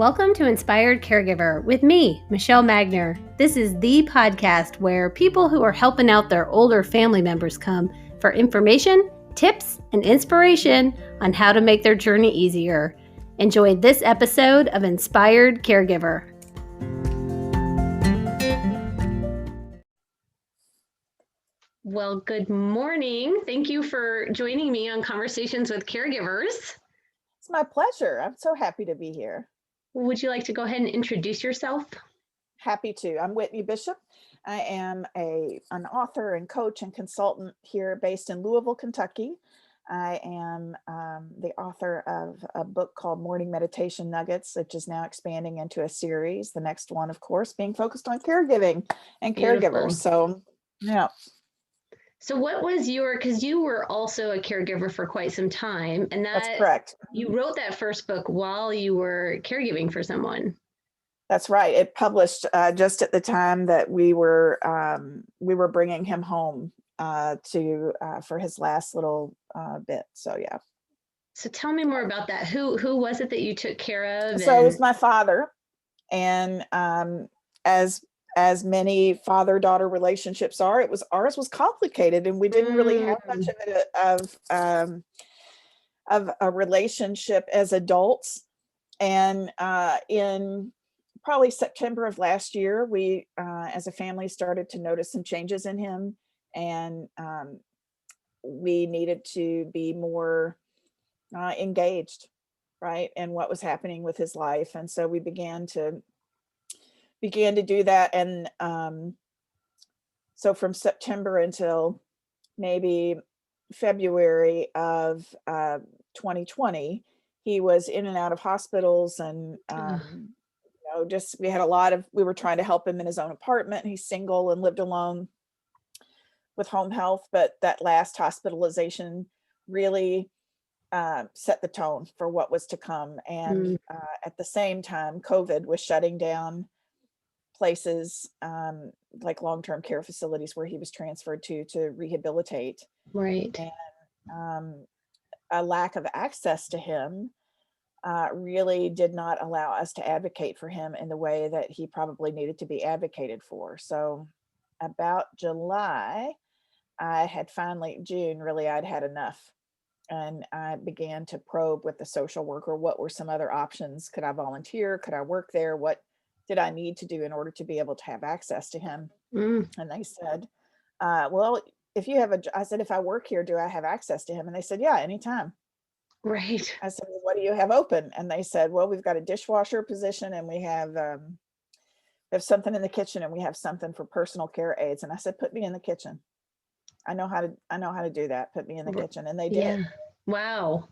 Welcome to Inspired Caregiver with me, Michelle Magner. This is the podcast where people who are helping out their older family members come for information, tips, and inspiration on how to make their journey easier. Enjoy this episode of Inspired Caregiver. Well, good morning. Thank you for joining me on Conversations with Caregivers. It's my pleasure. I'm so happy to be here. Would you like to go ahead and introduce yourself? Happy to. I'm Whitney Bishop. I am an author and coach and consultant here based in Louisville, Kentucky. I am the author of a book called Morning Meditation Nuggets, which is now expanding into a series. The next one, of course, being focused on caregiving and caregivers. So, yeah. So what was because you were also a caregiver for quite some time, and That's correct. You wrote that first book while you were caregiving for someone. That's right. It published just at the time that we were bringing him home for his last little bit. So yeah. So tell me more about that. Who was it that you took care of? So it was my father, and as many father-daughter relationships are, ours was complicated, and we didn't really have much of a relationship as adults. And in probably September of last year, we as a family started to notice some changes in him, and we needed to be more engaged, right, in what was happening with his life. And so we began to do that. And so from September until maybe February of 2020, he was in and out of hospitals, and we were trying to help him in his own apartment. He's single and lived alone with home health, but that last hospitalization really set the tone for what was to come. And at the same time, COVID was shutting down places like long-term care facilities where he was transferred to rehabilitate. Right. And a lack of access to him really did not allow us to advocate for him in the way that he probably needed to be advocated for. So about July, June, really, I'd had enough. And I began to probe with the social worker, what were some other options? Could I volunteer? Could I work there? What did I need to do in order to be able to have access to him? And they said, well, I said, if I work here, do I have access to him? And they said, yeah, anytime. Right. I said, well, what do you have open? And they said, well, we've got a dishwasher position, and we have something in the kitchen, and we have something for personal care aides. And I said, put me in the kitchen. I know how to do that. Put me in the kitchen. And they did. Yeah. Wow.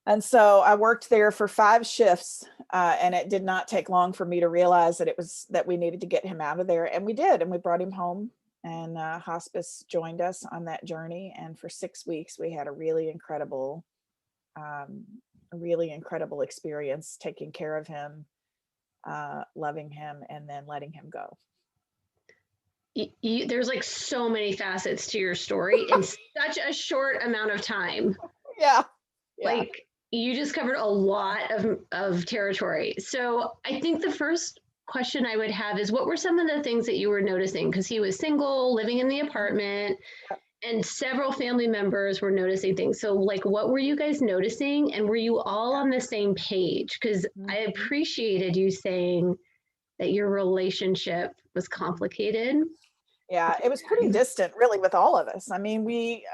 And so I worked there for 5 shifts, and it did not take long for me to realize that we needed to get him out of there. And we did. And we brought him home, and hospice joined us on that journey. And for 6 weeks, we had a really incredible experience taking care of him, loving him, and then letting him go. There's like so many facets to your story in such a short amount of time. Yeah. Like you just covered a lot of territory. So I think the first question I would have is, what were some of the things that you were noticing? Because he was single, living in the apartment, and several family members were noticing things. So like, what were you guys noticing? And were you all on the same page? Because I appreciated you saying that your relationship was complicated. Yeah, it was pretty distant, really, with all of us. I mean, we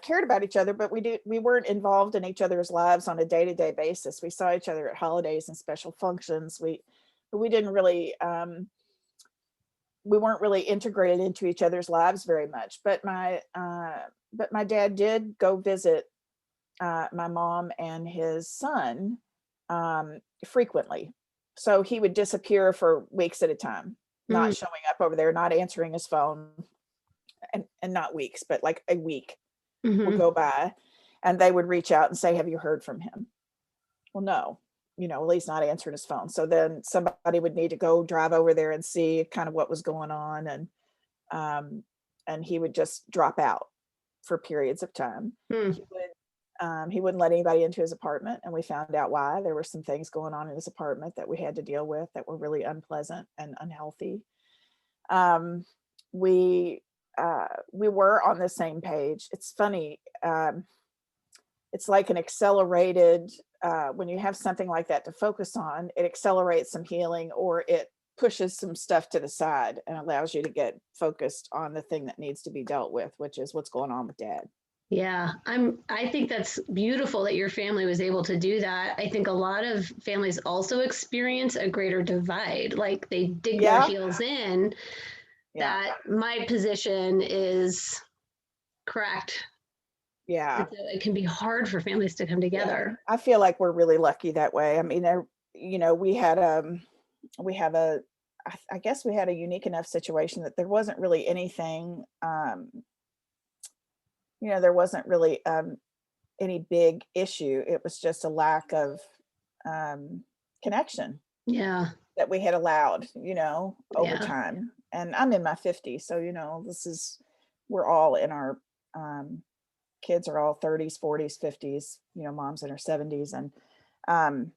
cared about each other, but we weren't involved in each other's lives on a day-to-day basis. We saw each other at holidays and special functions. We didn't really, we weren't really integrated into each other's lives very much. But my dad did go visit my mom and his son frequently. So he would disappear for weeks at a time, not showing up over there, not answering his phone, and not weeks, but like a week would go by, and they would reach out and say, have you heard from him? Well, no, well, he's not answering his phone. So then somebody would need to go drive over there and see kind of what was going on. And he would just drop out for periods of time. He would He wouldn't let anybody into his apartment, and we found out why. There were some things going on in his apartment that we had to deal with that were really unpleasant and unhealthy. Um, we were on the same page. It's funny. It's like an accelerated, when you have something like that to focus on, it accelerates some healing, or it pushes some stuff to the side and allows you to get focused on the thing that needs to be dealt with, which is what's going on with Dad. Yeah, I think that's beautiful that your family was able to do that. I think a lot of families also experience a greater divide, like they dig their Yeah. heels in, Yeah. that my position is correct. Yeah. And so it can be hard for families to come Yeah. together. I feel like we're really lucky that way. I mean, we had we have a I guess we had a unique enough situation that there wasn't really anything, there wasn't really any big issue. It was just a lack of connection Yeah, that we had allowed, over yeah, time. And I'm in my 50s, so we're all in our kids are all 30s, 40s, 50s, mom's in her 70s, um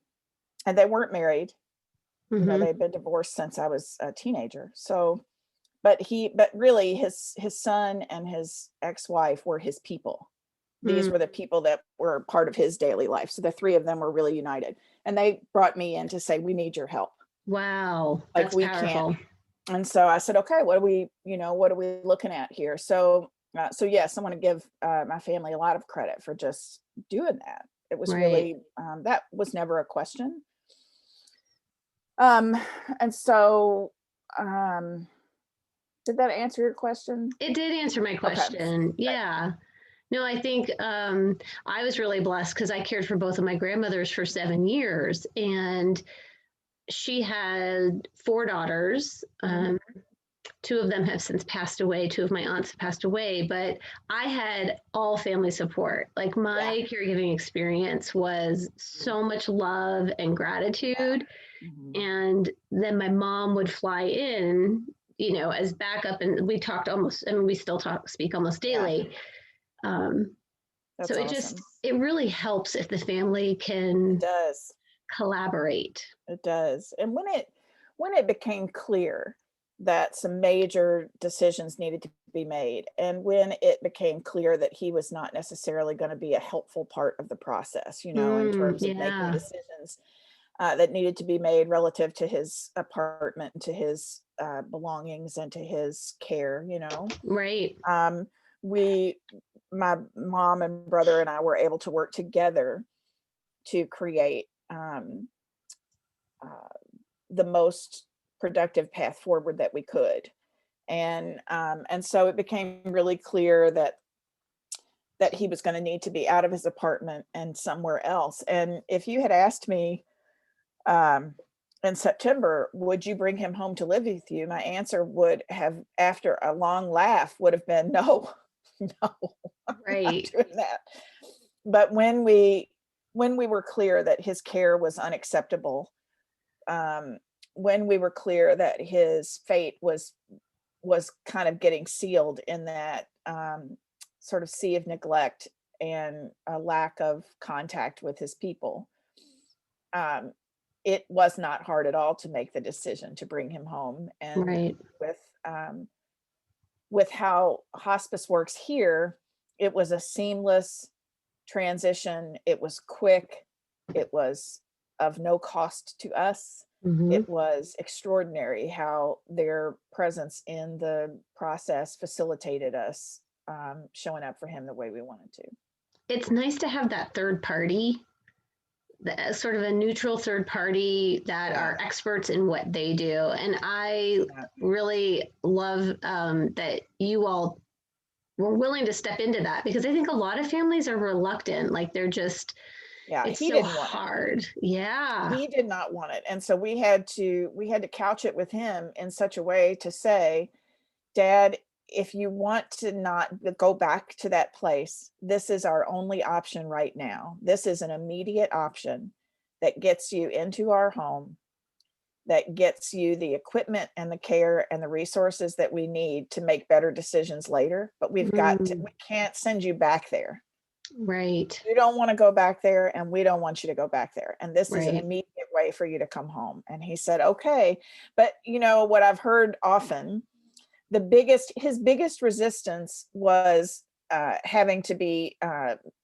and they weren't married. hmm, They'd been divorced since I was a teenager. So, but really his son and his ex-wife were his people. These mm, were the people that were part of his daily life. So the three of them were really united. And they brought me in to say, we need your help. wow, Like, that's we can't. powerful. And so I said, okay, what are we looking at here? So yes, I want to give my family a lot of credit for just doing that. It was Right. really, that was never a question. Um, and so, um, did that answer your question? It did answer my Okay. question. Yeah. No, I think I was really blessed because I cared for both of my grandmothers for 7 years, and she had four daughters. Mhm. Two of them have since passed away. Two of my aunts have passed away, but I had all family support. Like Yeah. my caregiving experience was so much love and Yeah. gratitude. Mhm. And then my mom would fly in, as backup, and we talked almost, I mean, we still speak almost Yeah. daily. Um, so That's awesome. it really helps if the family It can does. collaborate. It does. And when it became clear that some major decisions needed to be made, and when it became clear that he was not necessarily going to be a helpful part of the process, in terms of making Yeah, decisions that needed to be made relative to his apartment, to his belongings, and to his care, right. um, we, my mom and brother and I were able to work together to create uh, the most productive path forward that we could. And so it became really clear that he was going to need to be out of his apartment and somewhere else. And if you had asked me um, in September, would you bring him home to live with you? My answer would have, after a long laugh, would have been no, no, I'm not Right. doing that. But when we were clear that his care was unacceptable, um, when we were clear that his fate was kind of getting sealed in that sort of sea of neglect and a lack of contact with his people, um, it was not hard at all to make the decision to bring him home. And Right. with um, with how hospice works here, it was a seamless transition. It was quick. It was of no cost to us. Hmm. It was extraordinary how their presence in the process facilitated us showing up for him the way we wanted to. It's nice to have that third party, sort of a neutral third party that Yeah, are experts in what they do. And I yeah, really love that you all were willing to step into that, because I think a lot of families are reluctant. Like yeah. it's He so didn't want it. hard. Yeah. He did not want it, and so we had to couch it with him in such a way to say, Dad, if you want to not go back to that place, this is our only option right now. This is an immediate option that gets you into our home, that gets you the equipment and the care and the resources that we need to make better decisions later. But we Mm, can't send you back there. Right. You don't want to go back there, and we don't want you to go back there. And this is an Right. immediate way for you to come home. And he said, okay. But you know what I've heard often, his biggest resistance was having to be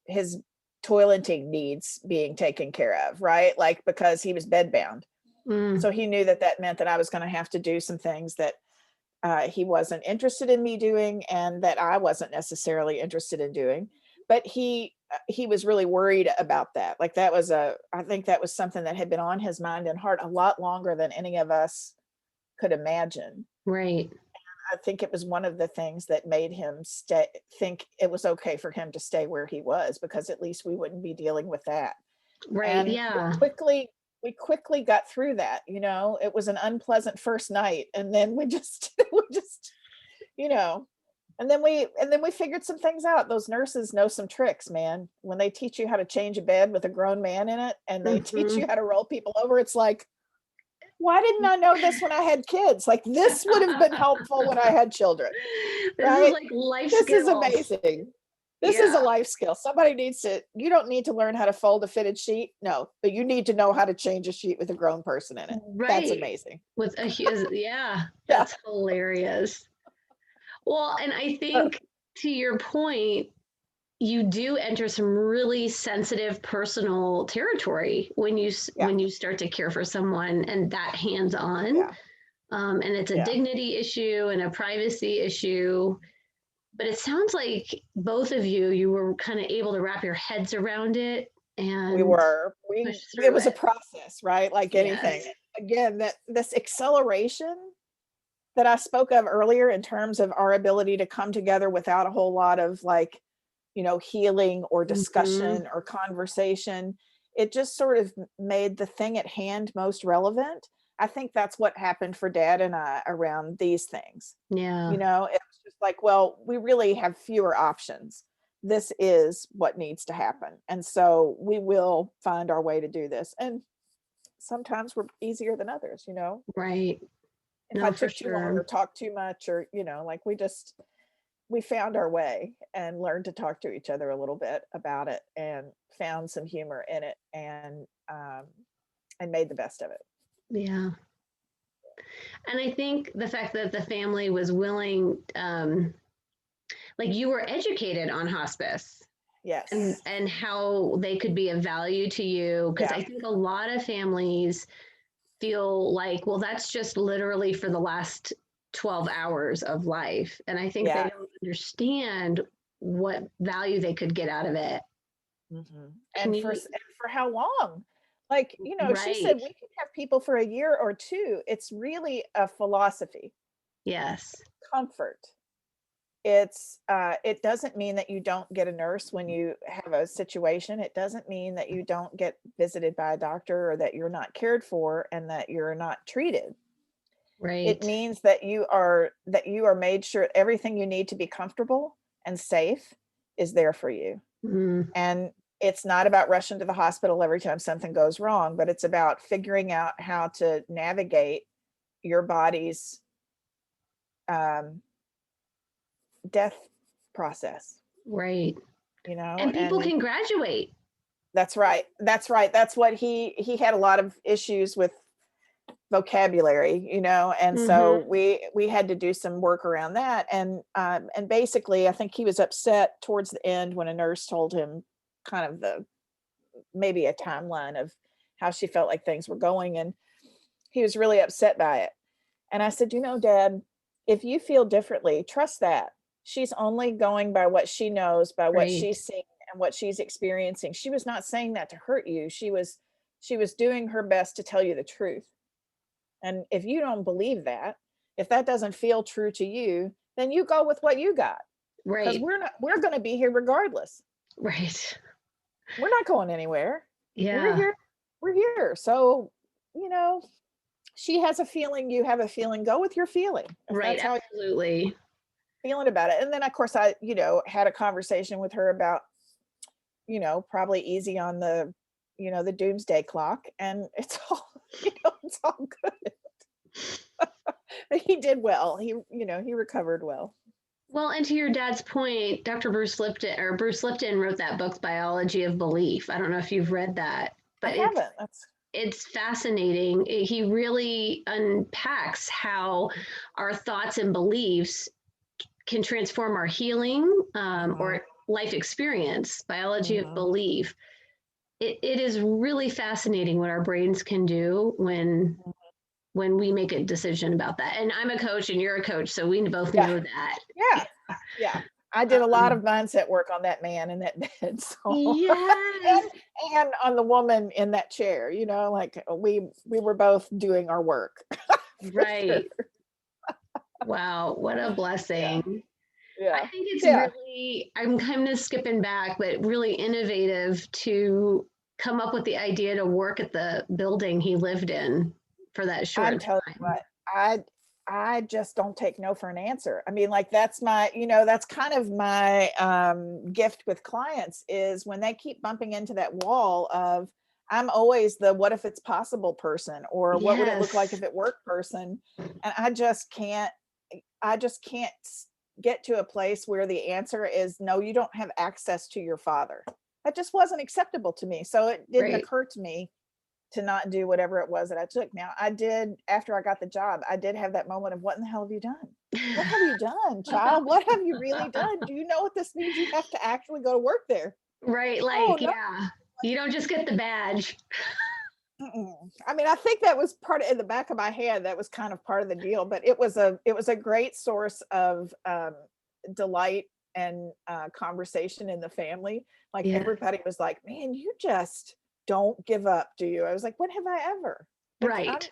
his toileting needs being taken care of, right? Like, because he was bedbound. Mm, So he knew that that meant that I was going to have to do some things that he wasn't interested in me doing, and that I wasn't necessarily interested in doing. But he was really worried about that. Like, I think that was something that had been on his mind and heart a lot longer than any of us could imagine. right. I think it was one of the things that made him think it was okay for him to stay where he was, because at least we wouldn't be dealing with that. Right. And Yeah. we quickly got through that. You know, it was an unpleasant first night, and then we just we just, you know, and then we figured some things out. Those nurses know some tricks, man. When they teach you how to change a bed with a grown man in it, and they teach Hmm. you how to roll people over, it's like, why didn't I know this when I had kids? Like, this would have been helpful when I had children, This is right? like life This is skills. amazing. This is a Yeah. life skill. Somebody needs to, you don't need to learn how to fold a fitted sheet. No, but you need to know how to change a sheet with a grown person in it. That's Right. amazing. With yeah, Yeah. that's hilarious. Well, and I Uh, think to your point, you do enter some really sensitive personal territory when yeah. when you start to care for someone and that hands on. Yeah. And it's a Yeah. dignity issue and a privacy issue. But it sounds like both of you were kind of able to wrap your heads around it and push It through was a it. process, right? Like anything. Yes. Again, that this acceleration that I spoke of earlier, in terms of our ability to come together without a whole lot of, like, healing or Hmm. discussion or conversation, it just sort of made the thing at hand most relevant. I think that's what happened for Dad and I around these things. Yeah. It was just like, well, we really have fewer options. This is what needs to happen. And so we will find our way to do this. And sometimes we're easier than others. Right. If I No, for took too long or sure. talked too much, or, like, we found our way and learned to talk to each other a little bit about it, and found some humor in it, and made the best of it. Yeah. And I think the fact that the family was willing, like you were educated on hospice Yes. and how they could be of value to you. Because Yeah. I think a lot of families feel like, well, that's just literally for the last 12 hours of life. And I think they Yeah. don't understand what value they could get out of it. Can you? And for how long? Like, she said Right. we can have people for a year or two. It's really a philosophy. Yes. Comfort. It doesn't mean that you don't get a nurse when you have a situation. It doesn't mean that you don't get visited by a doctor, or that you're not cared for and that you're not treated. It Right. means that you are made sure everything you need to be comfortable and safe is there for you. Mm, And it's not about rushing to the hospital every time something goes wrong, but it's about figuring out how to navigate your body's um, death process, right. And people and can graduate. that's right. That's right. That's what he had a lot of issues with vocabulary, and Hmm. so we had to do some work around that, and basically I think he was upset towards the end when a nurse told him kind of the maybe a timeline of how she felt like things were going, and he was really upset by it. And I said, Dad, if you feel differently, trust that. She's only going by what she knows, by what Right. she's seeing and what she's experiencing. She was not saying that to hurt you. She was doing her best to tell you the truth. And if you don't believe that, if that doesn't feel true to you, then you go with what you got. Because Right. we're going to be here regardless. Right. We're not going anywhere. We're Yeah. here. We're here. So, you know, she has a feeling, you have a feeling, go with your feeling. If Right. that's how Absolutely. feeling about it. And then of course I, had a conversation with her about, probably easy on the doomsday clock, and it's all, it's all good. He did well. He recovered well. Well, and to your dad's point, Dr. Bruce Lipton wrote that book, Biology of Belief. I don't know if you've read that, I but haven't. That's it's fascinating. He really unpacks how our thoughts and beliefs can transform our healing or life experience. Biology of Belief. It is really fascinating what our brains can do when we make a decision about that. And I'm a coach and you're a coach, so we both yeah, know that. yeah, yeah. I did a lot of mindset work on that man in that bed. So Yes. and on the woman in that chair, you know, like we were both doing our work. For sure. Right. Wow, what a Yeah. blessing. I Yeah. think it's Yeah. really, I'm kind of skipping back, but really innovative to come up with the idea to work at the building he lived in for that I'm short telling you time. what, I just don't take no for an answer. I mean, like that's my, you know, that's kind of my gift with clients is when they keep bumping into that wall of I'm always the what if it's possible person or what would it look like Yes. if it worked person. And I just can't get to a place where the answer is no, you don't have access to your father. That just wasn't acceptable to me. So it didn't Right. occur to me to not do whatever it was that I took. Now, I did, after I got the job, I did have that moment of what in the hell have you done? What have you done, child? What have you really done? Do you know what this means? You have to actually go to work there. Right. Oh, Like, no. yeah, you don't just get the badge. I mean, I think that was part of in the back of my head. That was kind of part of the deal, but it was a great source of delight and conversation in the family. Like Yeah. everybody was like, "Man, you just don't give up, do you?" I was like, "When have I ever?" Like, Right.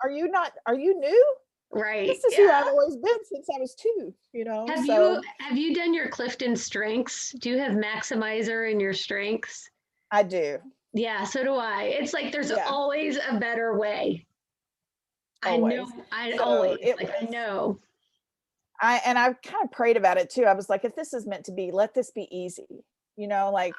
are you not? Are you new? Right. This is who I've Yeah. always been since I was 2. You know, Have you so have you done your Clifton strengths? Do you have maximizer in your strengths? I do. Yeah, so do I. It's like there's Yeah, always a better way. I know. always. I So always it like I was. know. I kind of prayed about it too. I was like, if this is meant to be, let this be easy. You know, like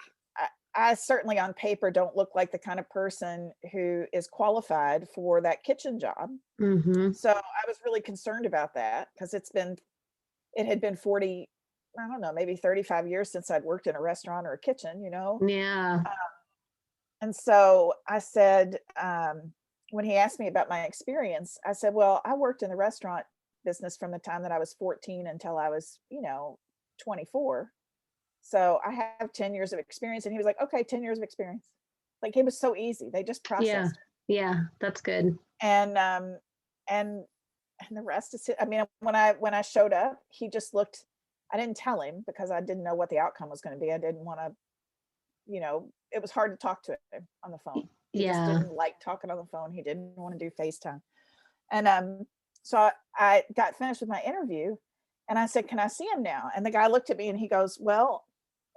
I certainly on paper don't look like the kind of person who is qualified for that kitchen job. Mhm. So I was really concerned about that because it had been 40, I don't know, maybe 35 years since I'd worked in a restaurant or a kitchen, you know. Yeah. And so I said, when he asked me about my experience, I said, well, I worked in the restaurant business from the time that I was 14 until I was, 24. So I have 10 years of experience. And he was like, okay, 10 years of experience. Like it was so easy. They just Yeah. processed. Yeah, that's good. And and and the rest is I mean, when I showed up, he just looked, I didn't tell him because I didn't know what the outcome was going to be. I didn't want to, it was hard to talk to him on the phone. He just Yeah. didn't like talking on the phone. He didn't want to do FaceTime. And so I got finished with my interview and I said, "Can I see him now?" And the guy looked at me and he goes, "Well,"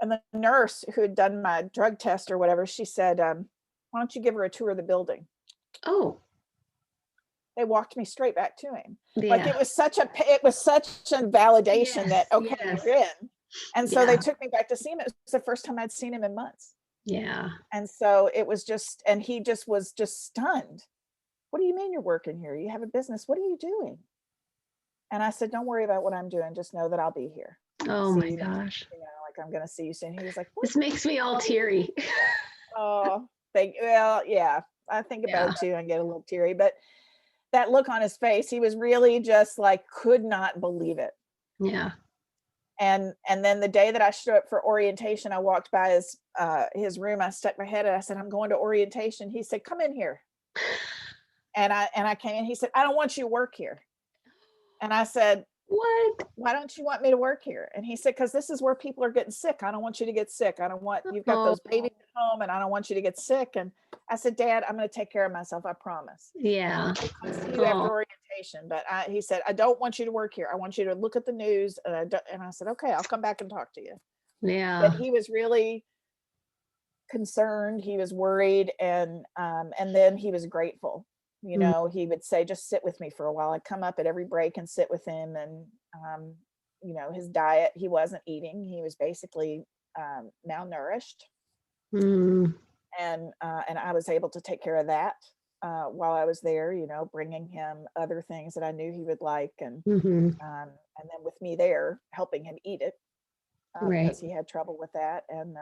and the nurse who had done my drug test or whatever, she said, "Why don't you give her a tour of the building?" Oh, They walked me straight back to him. Like yeah. it was such a validation that Yes. okay, Yes. you're in. And so they Yeah. took me back to see him. It was the first time I'd seen him in months. Yeah. And so it was just, and he just was just stunned. "What do you mean you're working here? You have a business. What are you doing?" And I said, "Don't worry about what I'm doing. Just know that I'll be here. Oh See my you next, gosh. like I'm going to see you soon." He was like, "What?" This makes me all teary. Oh, well, yeah, I think about Yeah. it too and get a little teary, but that look on his face, he was really just like, could not believe it. Yeah. And then the day that I showed up for orientation, I walked by his room. I stuck my head and I said, "I'm going to orientation." He said, "Come in here." And I came in. He said, "I don't want you to work here." And I said, What? "Why don't you want me to work here?" And he said, "Because this is where people are getting sick. I don't want you to get sick. I don't want, you've got Oh, those babies at home and I don't want you to get sick." And I said, "Dad, I'm going to take care of myself. I promise. yeah. I'll come see you Oh, after orientation." But he said, "I don't want you to work here. I want you to look at the news." And I said, "Okay, I'll come back and talk to you." But yeah. he was really concerned. He was worried. And then he was grateful. Mm, He would say, "Just sit with me for a while." I'd come up at every break and sit with him. And, his diet, he wasn't eating. He was basically malnourished. mm, And I was able to take care of that. while I was there, bringing him other things that I knew he would like, and then with me there helping him eat it, Right. because he had trouble with that. And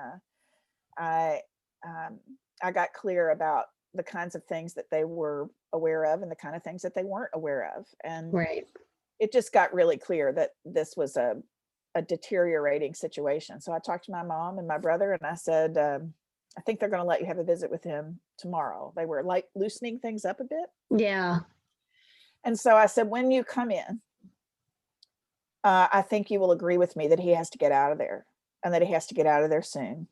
I um, I got clear about the kinds of things that they were aware of and the kind of things that they weren't aware of. And Right. it just got really clear that this was a deteriorating situation. So I talked to my mom and my brother, and I said, I think they're going to let you have a visit with him tomorrow. They were like loosening things up a bit. Yeah. And so I said, when you come in, I think you will agree with me that he has to get out of there, and that he has to get out of there soon.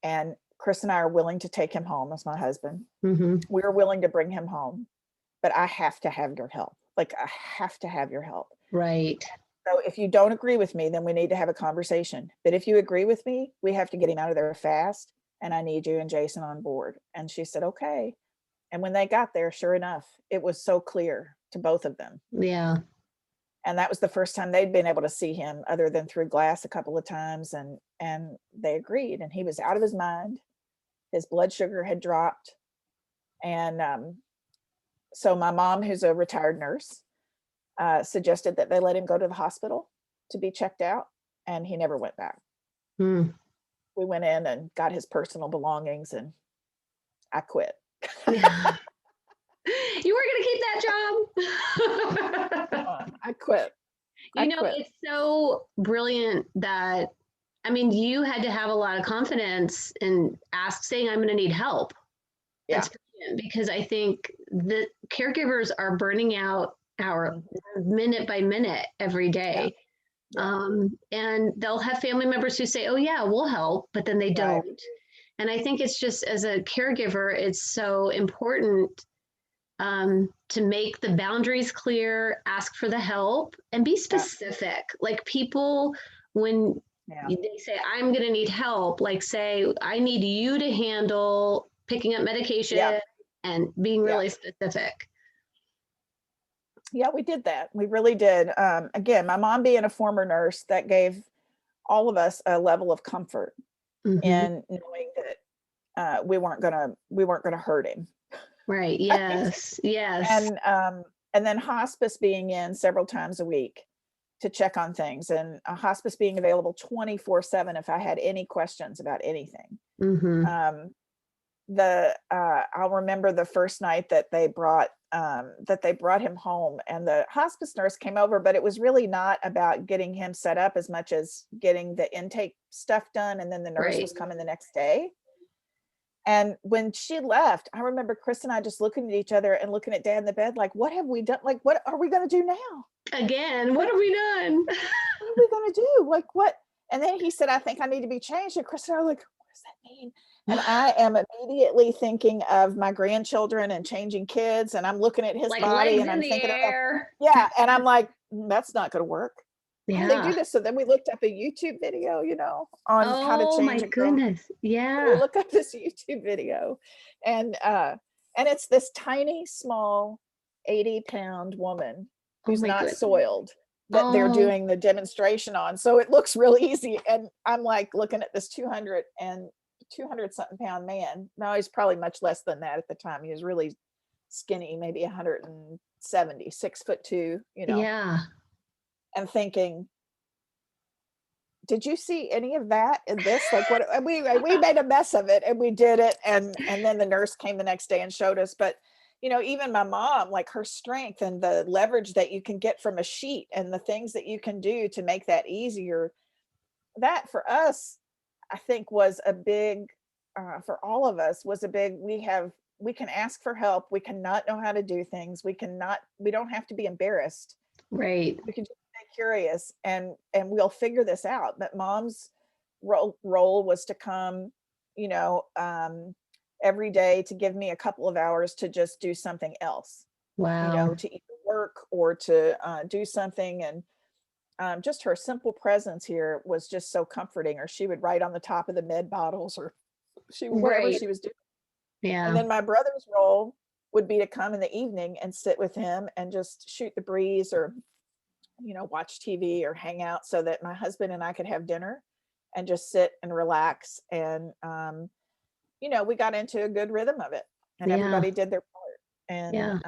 And Chris and I are willing to take him home as my husband. We're willing to bring him home, but I have to have your help. Like, I have to have your help. Right. So if you don't agree with me, then we need to have a conversation. But if you agree with me, we have to get him out of there fast. And I need you and Jason on board. And she said, okay. And when they got there, sure enough, it was so clear to both of them. Yeah. And that was the first time they'd been able to see him other than through glass a couple of times. And they agreed, and he was out of his mind. His blood sugar had dropped. And so my mom, who's a retired nurse, suggested that they let him go to the hospital to be checked out. And he never went back. Hmm. We went in and got his personal belongings, and I quit. Yeah. You were going to keep that job. I quit. It's so brilliant that, I mean, you had to have a lot of confidence in saying, I'm going to need help. Yeah. That's brilliant, because I think the caregivers are burning out our minute by minute every day. Yeah. And they'll have family members who say, oh yeah, we'll help, but then they don't. And I think it's just, as a caregiver, it's so important to make the boundaries clear, ask for the help, and be specific. Like, people, when they say, I'm going to need help, like, say, I need you to handle picking up medication, and being really specific. Yeah, we did that. We really did. Again, my mom being a former nurse, that gave all of us a level of comfort in knowing that we weren't gonna hurt him. Right. Yes. Yes. And then hospice being in several times a week to check on things, and hospice being available 24/7 if I had any questions about anything. I'll remember the first night that they brought him home, and the hospice nurse came over, but it was really not about getting him set up as much as getting the intake stuff done. And then the nurse was coming the next day. And when she left, I remember Chris and I just looking at each other and looking at Dad in the bed, like, what have we done? Like, what are we going to do now? Again, what have we done? What are we going to do? Like, what? And then he said, I think I need to be changed. And Chris and I were like, what does that mean? And I am immediately thinking of my grandchildren and changing kids. And I'm looking at his like body, and I'm thinking, and I'm like, that's not going to work. How do they do this? So then we looked up a YouTube video, on how to change a goodness. Yeah. We look up this YouTube video, and it's this tiny, small 80-pound woman who's not soiled that they're doing the demonstration on. So it looks real easy. And I'm like looking at this 200 something pound man. Now he's probably much less than that at the time. He was really skinny, maybe 170, 6'2", Yeah. And thinking, did you see any of that in this? Like, what we made a mess of it, and we did it. And then the nurse came the next day and showed us. But, even my mom, like, her strength and the leverage that you can get from a sheet and the things that you can do to make that easier, that for us, I think was a big, for all of us was a big, we can ask for help. We cannot know how to do things. We don't have to be embarrassed. Right. We can just stay curious, and we'll figure this out. But Mom's role was to come, every day to give me a couple of hours to just do something else. Wow. To either work or to do something. And just her simple presence here was just so comforting. Or she would write on the top of the med bottles, or whatever she was doing. Yeah. And then my brother's role would be to come in the evening and sit with him and just shoot the breeze, or watch TV or hang out, so that my husband and I could have dinner and just sit and relax. And we got into a good rhythm of it, and everybody did their part. And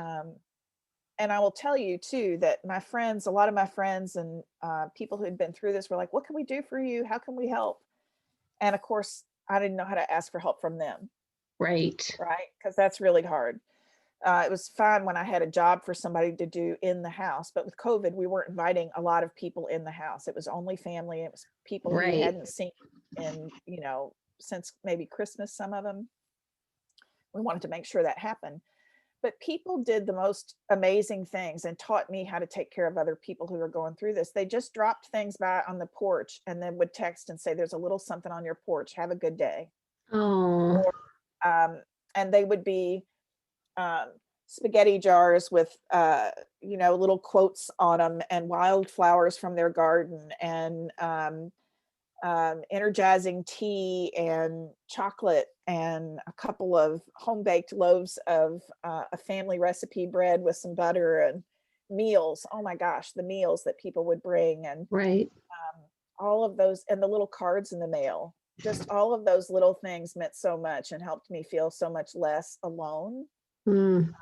and I will tell you too that my friends, a lot of my friends and people who had been through this were like, what can we do for you? How can we help? And of course, I didn't know how to ask for help from them. Right. Right. Because that's really hard. It was fine when I had a job for somebody to do in the house, but with COVID, we weren't inviting a lot of people in the house. It was only family. It was people who we Right. hadn't seen in, since maybe Christmas, some of them. We wanted to make sure that happened. But people did the most amazing things and taught me how to take care of other people who were going through this. They just dropped things by on the porch and then would text and say, there's a little something on your porch. Have a good day. Oh. Or, and they would be spaghetti jars with, little quotes on them and wildflowers from their garden and energizing tea and chocolate and a couple of home-baked loaves of a family recipe bread with some butter and meals. Oh my gosh, the meals that people would bring and Right. all of those and the little cards in the mail. Just all of those little things meant so much and helped me feel so much less alone. Mm.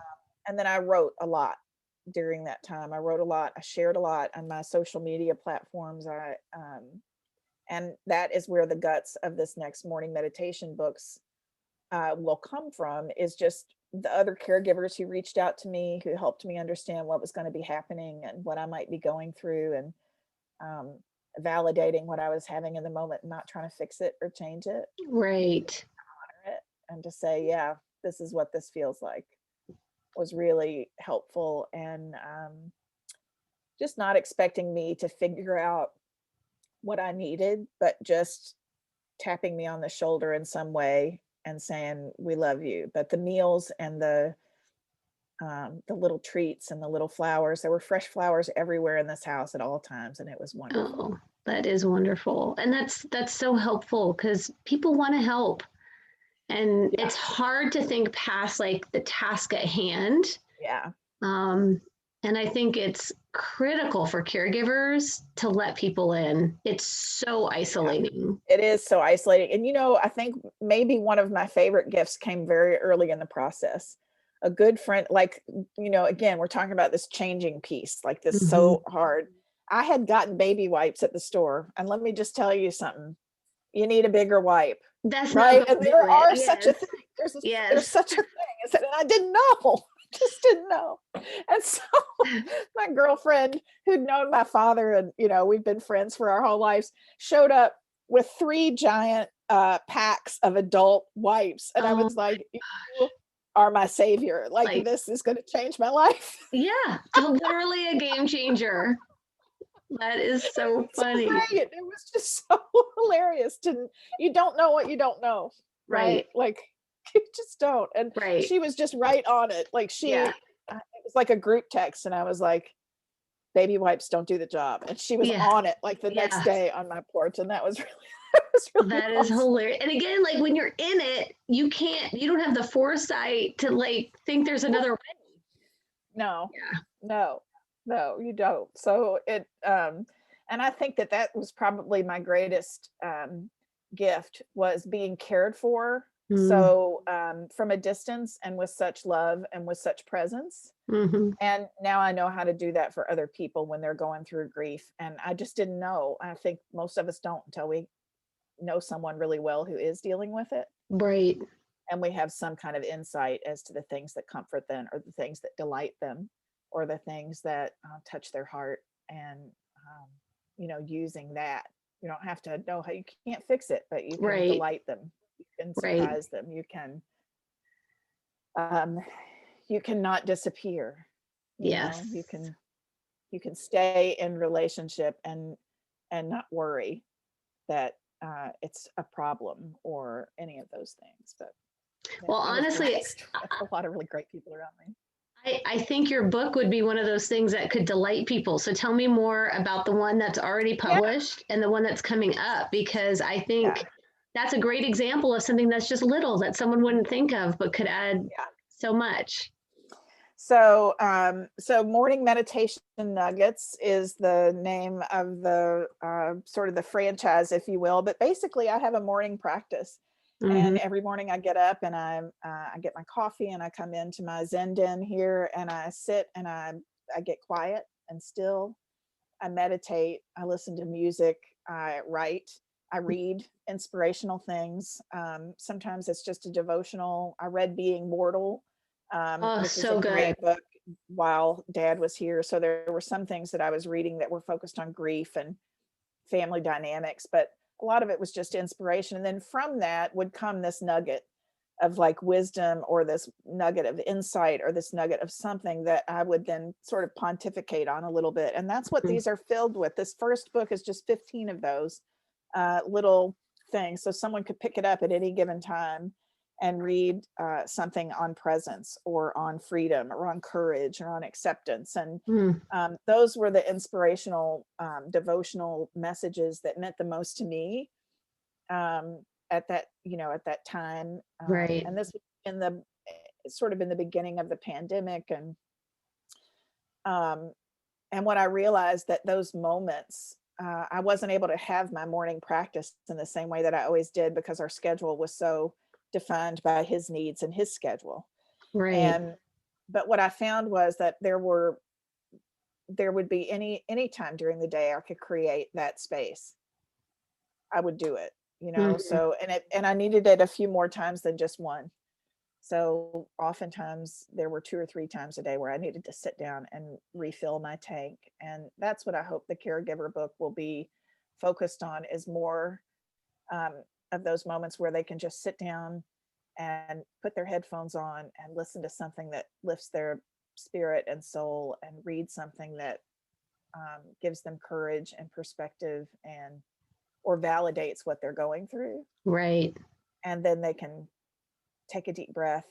And then I wrote a lot during that time. I wrote a lot. I shared a lot on my social media platforms. And that is where the guts of this next morning meditation books will come from, is just the other caregivers who reached out to me, who helped me understand what was going to be happening and what I might be going through, and validating what I was having in the moment, and not trying to fix it or change it. Right. Honor it and to say, yeah, this is what this feels like, was really helpful. And just not expecting me to figure out what I needed, but just tapping me on the shoulder in some way and saying, we love you. But the meals and the little treats and the little flowers, there were fresh flowers everywhere in this house at all times. And it was wonderful. Oh, that is wonderful. And that's so helpful because people want to help. And it's hard to think past like the task at hand. Yeah. And I think it's critical for caregivers to let people in. It's so isolating. It is so isolating. And, I think maybe one of my favorite gifts came very early in the process. A good friend, like, again, we're talking about this changing piece, like this so hard. I had gotten baby wipes at the store. And let me just tell you something. You need a bigger wipe. That's right. And there are such a thing. There's such a thing. And I didn't know. Just didn't know. And so my girlfriend, who'd known my father and we've been friends for our whole lives, showed up with 3 giant packs of adult wipes. And I was like, you are my savior. Like this is going to change my life. Yeah, literally a game changer. That is so funny. It was just so hilarious. You don't know what you don't know. Right. Like you just don't. And she was just right on it. Like it was like a group text. And I was like, baby wipes don't do the job. And she was on it like the next day on my porch. And that was really that is hilarious. And again, like when you're in it, you don't have the foresight to like think there's another way. No. Yeah. No, you don't. So it, and I think that was probably my greatest gift, was being cared for. So from a distance and with such love and with such presence. And now I know how to do that for other people when they're going through grief. And I just didn't know. I think most of us don't until we know someone really well who is dealing with it. Right. And we have some kind of insight as to the things that comfort them, or the things that delight them, or the things that touch their heart. And, using that, you don't have to know how, you can't fix it, but you can delight them. You can surprise them. You can not disappear. Yes. You can stay in relationship and not worry that it's a problem or any of those things. But well, honestly, a lot of really great people around me. I think your book would be one of those things that could delight people. So tell me more about the one that's already published and the one that's coming up, because I think that's a great example of something that's just little that someone wouldn't think of, but could add so much. So, Morning Meditation Nuggets is the name of the sort of the franchise, if you will. But basically, I have a morning practice, And every morning I get up and I get my coffee and I come into my Zen den here and I sit and I get quiet and still. I meditate, I listen to music, I write, I read inspirational things. Sometimes it's just a devotional. I read Being Mortal, Oh, which is a so good. great book while Dad was here. So there were some things that I was reading that were focused on grief and family dynamics, but a lot of it was just inspiration. And then from that would come this nugget of like wisdom or this nugget of insight or this nugget of something that I would then sort of pontificate on a little bit. And that's what these are filled with. This first book is just 15 of those little things. So someone could pick it up at any given time and read something on presence or on freedom or on courage or on acceptance. And those were the inspirational devotional messages that meant the most to me at that time. Right. And this was in the sort of in the beginning of the pandemic. And when I realized that those moments, I wasn't able to have my morning practice in the same way that I always did because our schedule was so defined by his needs and his schedule. Right. But what I found was that there would be any time during the day I could create that space, I would do it, so, and I needed it a few more times than just one. So oftentimes there were 2 or 3 times a day where I needed to sit down and refill my tank. And that's what I hope the caregiver book will be focused on, is more of those moments where they can just sit down and put their headphones on and listen to something that lifts their spirit and soul and read something that gives them courage and perspective and or validates what they're going through. Right. And then they can take a deep breath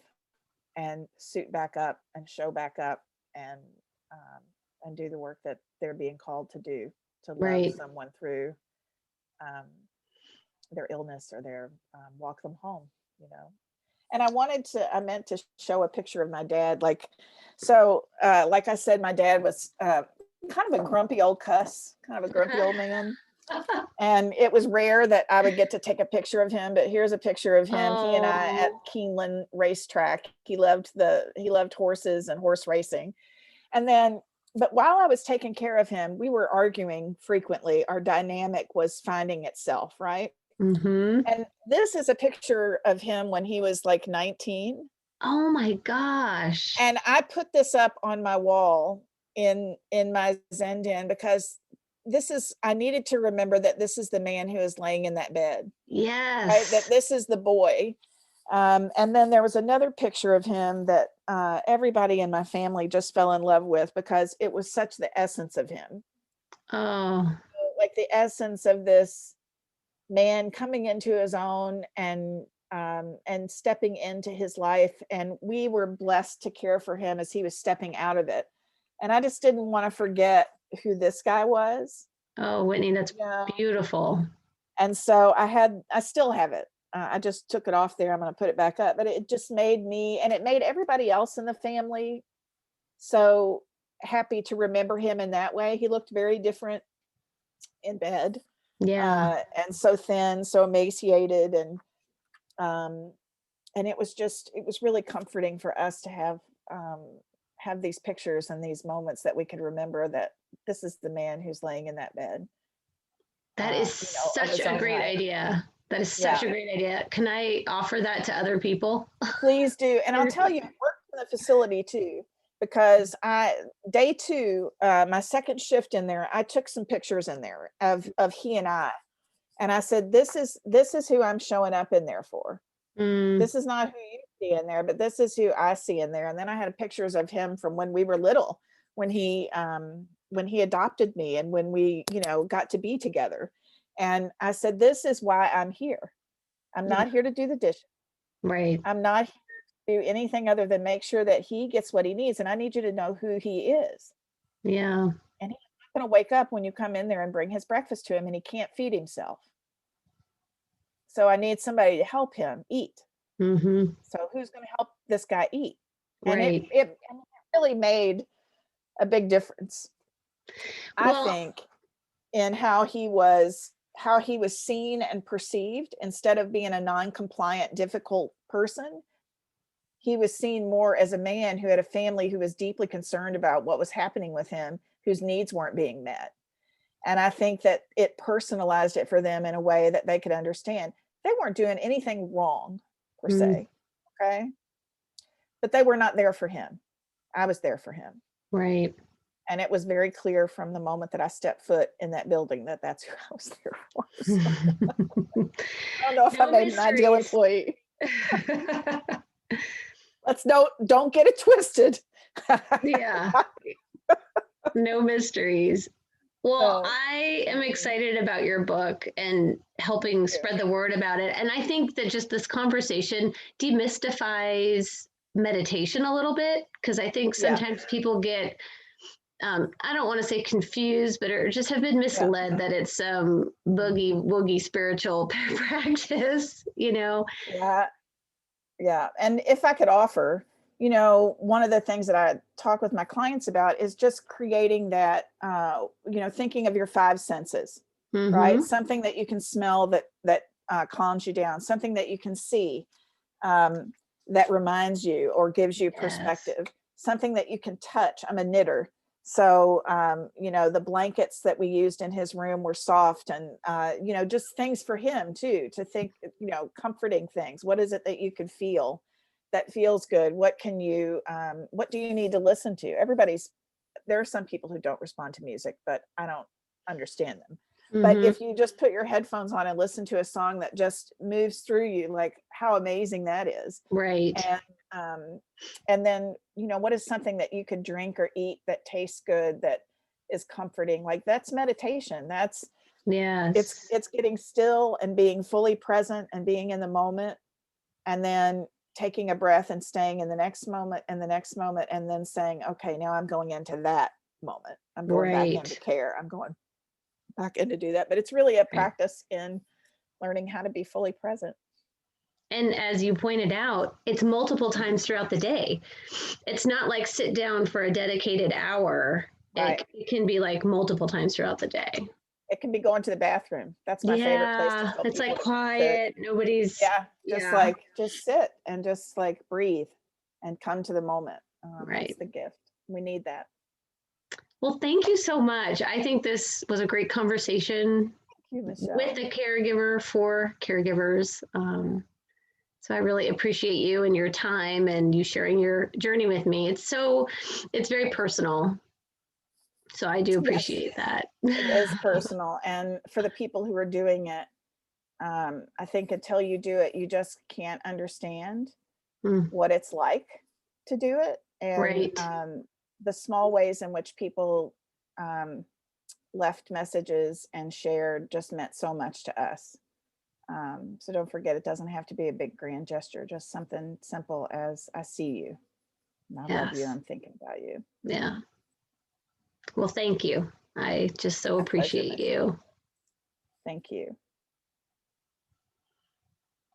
and suit back up and show back up and do the work that they're being called to do, to love someone through their illness or their walk them home, And I meant to show a picture of my dad. Like I said, my dad was kind of a grumpy old cuss, kind of a grumpy old man. And it was rare that I would get to take a picture of him, but here's a picture of him. He and I at Keeneland racetrack. He loved horses and horse racing. But while I was taking care of him, we were arguing frequently. Our dynamic was finding itself, right? And this is a picture of him when he was like 19. Oh my gosh. And I put this up on my wall in my Zen den because I needed to remember that this is the man who is laying in that bed. Yes. Right? That this is the boy. And then there was another picture of him that everybody in my family just fell in love with because it was such the essence of him. Oh. Like the essence of this man coming into his own and stepping into his life. And we were blessed to care for him as he was stepping out of it. And I just didn't want to forget who this guy was. Oh, Whitney, that's beautiful. And so I still have it. I just took it off there. I'm going to put it back up, but it just made me, and it made everybody else in the family so happy to remember him in that way. He looked very different in bed. Yeah. And so thin, so emaciated. And it was really comforting for us to have these pictures and these moments that we could remember that this is the man who's laying in that bed. That is such a great idea. That is such a great idea. Can I offer that to other people? Please do. And I'll tell you, I worked in the facility too, because day 2, my second shift in there, I took some pictures in there of he and I. And I said, this is who I'm showing up in there for. This is not who you see in there, but this is who I see in there. And then I had pictures of him from when we were little, when he adopted me and when we, got to be together. And I said, this is why I'm here. I'm not here to do the dishes. Right. I'm not here to do anything other than make sure that he gets what he needs. And I need you to know who he is. Yeah. And he's not going to wake up when you come in there and bring his breakfast to him and he can't feed himself. So I need somebody to help him eat. So who's going to help this guy eat? And it really made a big difference, I think, in how he was how he was seen and perceived. Instead of being a non-compliant, difficult person, he was seen more as a man who had a family who was deeply concerned about what was happening with him, whose needs weren't being met. And I think that it personalized it for them in a way that they could understand. They weren't doing anything wrong per se, okay? But they were not there for him. I was there for him. Right. And it was very clear from the moment that I stepped foot in that building that that's who I was there for. So, I don't know if I made an ideal employee. Don't get it twisted. Yeah. No mysteries. Well, I am excited about your book and helping spread the word about it. And I think that just this conversation demystifies meditation a little bit, because I think sometimes people get, I don't want to say confused, but or just have been misled that it's some boogie woogie spiritual practice, you know? Yeah. Yeah. And if I could offer, you know, one of the things that I talk with my clients about is just creating that, you know, thinking of your five senses, right? Something that you can smell that calms you down, something that you can see that reminds you or gives you perspective, something that you can touch. I'm a knitter. So, you know, the blankets that we used in his room were soft and, you know, just things for him too, to think, you know, comforting things. What is it that you could feel that feels good? What can you, what do you need to listen to? There are some people who don't respond to music, but I don't understand them. But if you just put your headphones on and listen to a song that just moves through you, like how amazing that is. Right. And then, you know, what is something that you could drink or eat that tastes good, that is comforting? Like that's meditation. That's, it's getting still and being fully present and being in the moment, and then taking a breath and staying in the next moment and the next moment, and then saying, okay, now I'm going into that moment. I'm going back into care. I'm going back in to do that. But it's really a practice in learning how to be fully present. And as you pointed out, it's multiple times throughout the day. It's not like sit down for a dedicated hour. It can be like multiple times throughout the day. It can be going to the bathroom. That's my favorite place to tell it's people like quiet. Nobody's. Just sit and just like breathe and come to the moment. That's the gift. We need that. Well, thank you so much. I think this was a great conversation with a caregiver for caregivers. So I really appreciate you and your time and you sharing your journey with me. It's very personal. So I do appreciate that. It is personal. And for the people who are doing it, I think until you do it, you just can't understand what it's like to do it. And the small ways in which people left messages and shared just meant so much to us. So don't forget, it doesn't have to be a big grand gesture, just something simple as I see you. And I love you. I'm thinking about you. Yeah. Well, thank you. I just so appreciate you. Thank you.